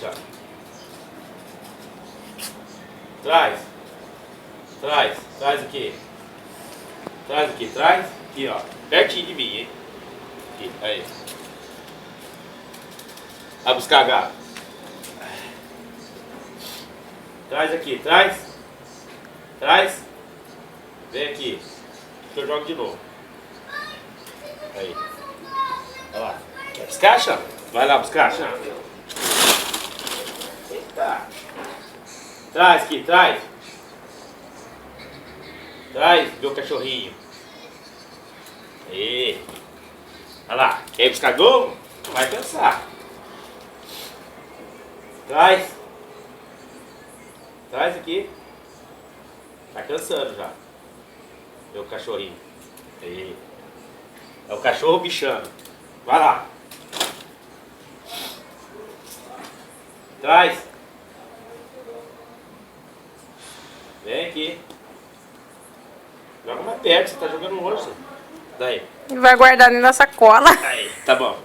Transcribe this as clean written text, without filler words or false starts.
deixar. Traz. Traz. Traz aqui. Traz aqui. Traz. Aqui, ó. Pertinho de mim, hein? Aqui. Aí. Vai buscar gato. Traz aqui. Traz. Traz. Vem aqui. Que eu jogo de novo. Aí. Olha lá. Quer buscar, Chão? Vai lá buscar, Chão. Eita. Traz aqui, traz. Traz, meu cachorrinho. Aí. Olha lá. Quer ir buscar gol? Não vai pensar. Traz. Traz aqui. Tá cansando já. Meu cachorrinho. Aí. É o cachorro bichano. Vai lá. Traz. Vem aqui. Joga mais perto, você tá jogando longe. Daí. Vai guardar na sacola. Aí, tá bom.